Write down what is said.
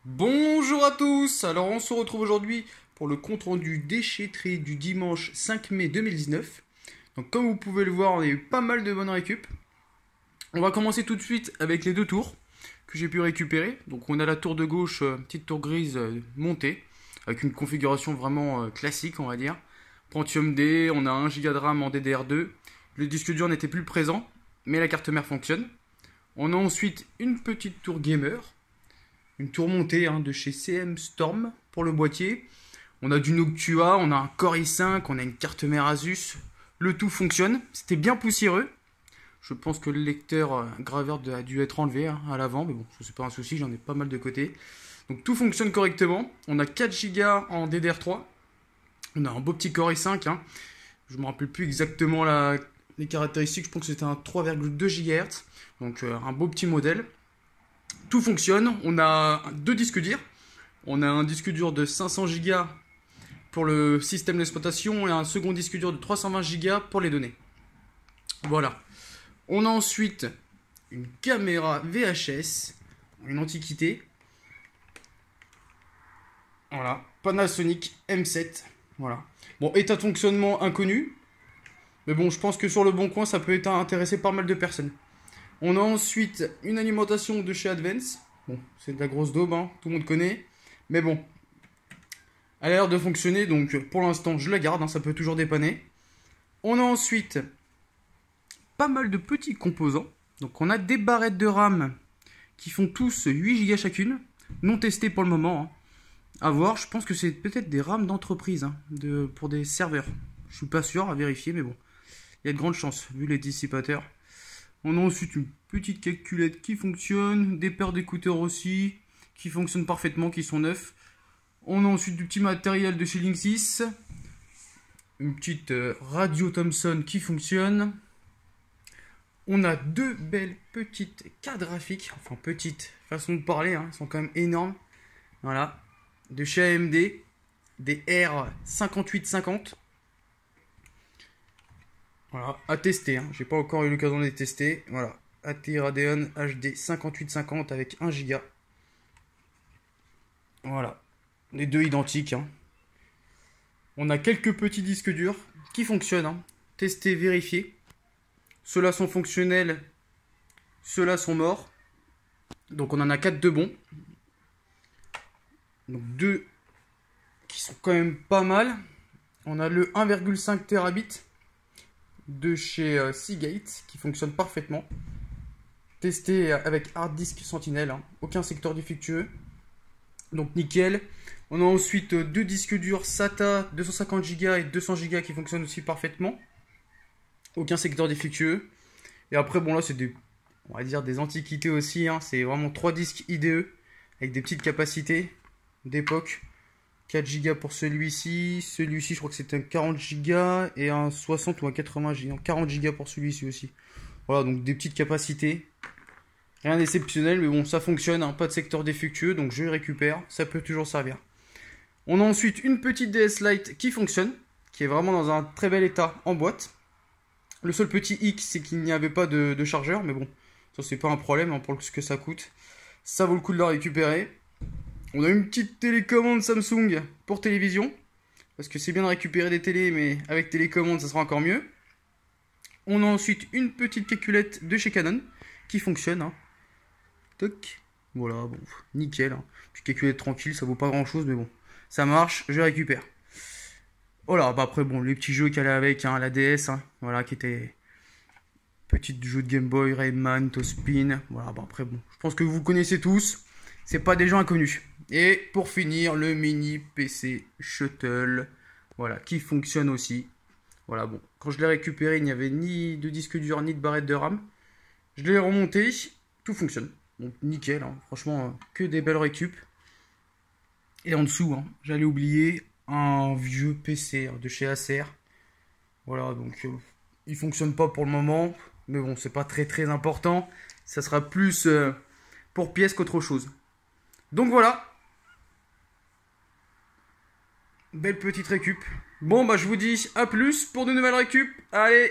Bonjour à tous. Alors on se retrouve aujourd'hui pour le compte rendu déchetterie du dimanche 5 mai 2019. Donc comme vous pouvez le voir, on a eu pas mal de bonnes récup. On va commencer tout de suite avec les deux tours que j'ai pu récupérer. Donc on a la tour de gauche, petite tour grise montée, avec une configuration vraiment classique on va dire. Pentium D, on a 1 Go de RAM en DDR2. Le disque dur n'était plus présent, mais la carte mère fonctionne. On a ensuite une petite tour gamer. Une tour montée de chez CM Storm pour le boîtier. On a du Noctua, on a un Core i5, on a une carte mère Asus. Le tout fonctionne. C'était bien poussiéreux. Je pense que le lecteur graveur a dû être enlevé à l'avant, mais bon, c'est pas un souci, j'en ai pas mal de côté. Donc tout fonctionne correctement. On a 4 Go en DDR3. On a un beau petit Core i5. Je me rappelle plus exactement les caractéristiques. Je pense que c'était un 3,2 GHz. Donc un beau petit modèle. Tout fonctionne, on a deux disques durs. On a un disque dur de 500 Go pour le système d'exploitation et un second disque dur de 320 Go pour les données. Voilà. On a ensuite une caméra VHS, une antiquité. Voilà, Panasonic M7. Voilà. Bon, état de fonctionnement inconnu. Mais bon, je pense que sur le bon coin, ça peut être intéressé pas mal de personnes. On a ensuite une alimentation de chez Advance. Bon, c'est de la grosse daube, tout le monde connaît. Mais bon, elle a l'air de fonctionner, donc pour l'instant, je la garde, ça peut toujours dépanner. On a ensuite pas mal de petits composants. Donc on a des barrettes de RAM qui font tous 8 Go chacune, non testées pour le moment. À voir, je pense que c'est peut-être des RAM d'entreprise pour des serveurs. Je suis pas sûr, à vérifier, mais bon, il y a de grandes chances, vu les dissipateurs. On a ensuite une petite calculette qui fonctionne, des paires d'écouteurs aussi, qui fonctionnent parfaitement, qui sont neufs. On a ensuite du petit matériel de chez Linksys, une petite radio Thomson qui fonctionne. On a deux belles petites cartes graphiques, enfin petites, façon de parler, elles sont quand même énormes. Voilà, de chez AMD, des R5850. Voilà, à tester, j'ai pas encore eu l'occasion de les tester. Voilà, AT Radeon HD 5850 avec 1 Go. Voilà, les deux identiques. On a quelques petits disques durs qui fonctionnent. Testés, vérifiés. Ceux-là sont fonctionnels, ceux-là sont morts. Donc on en a 4 de bons. Donc 2 qui sont quand même pas mal. On a le 1,5 Tb de chez Seagate qui fonctionne parfaitement. Testé avec hard disk Sentinel, aucun secteur défectueux. Donc nickel. On a ensuite deux disques durs SATA 250 Go et 200 Go qui fonctionnent aussi parfaitement. Aucun secteur défectueux. Et après bon là c'est on va dire des antiquités aussi. C'est vraiment 3 disques IDE avec des petites capacités d'époque. 4 Go pour celui-ci. Celui-ci, je crois que c'était un 40 Go et un 60 ou un 80 Go. 40 Go pour celui-ci aussi. Voilà, donc des petites capacités. Rien d'exceptionnel, mais bon, ça fonctionne. Pas de secteur défectueux, donc je le récupère. Ça peut toujours servir. On a ensuite une petite DS Lite qui fonctionne, qui est vraiment dans un très bel état en boîte. Le seul petit hic, c'est qu'il n'y avait pas de chargeur, mais bon, ça c'est pas un problème pour ce que ça coûte. Ça vaut le coup de la récupérer. On a une petite télécommande Samsung pour télévision. Parce que c'est bien de récupérer des télés, mais avec télécommande, ça sera encore mieux. On a ensuite une petite calculette de chez Canon qui fonctionne. Toc. Voilà, bon, nickel. Petite calculette tranquille, ça vaut pas grand chose, mais bon, ça marche, je récupère. Voilà, après, bon, les petits jeux qu'elle a avec, la DS, voilà, qui était petite jeu de Game Boy, Rayman, Tospin. Voilà, après, bon, je pense que vous connaissez tous. C'est pas des gens inconnus. Et pour finir, le mini PC Shuttle, voilà, qui fonctionne aussi. Voilà, bon, quand je l'ai récupéré, il n'y avait ni de disque dur, ni de barrette de RAM. Je l'ai remonté, tout fonctionne. Donc nickel, franchement, que des belles récup. Et en dessous, j'allais oublier un vieux PC de chez Acer. Voilà, donc il fonctionne pas pour le moment. Mais bon, c'est pas très important. Ça sera plus pour pièce qu'autre chose. Donc voilà. Belle petite récup. Bon, bah je vous dis à plus pour de nouvelles récup. Allez!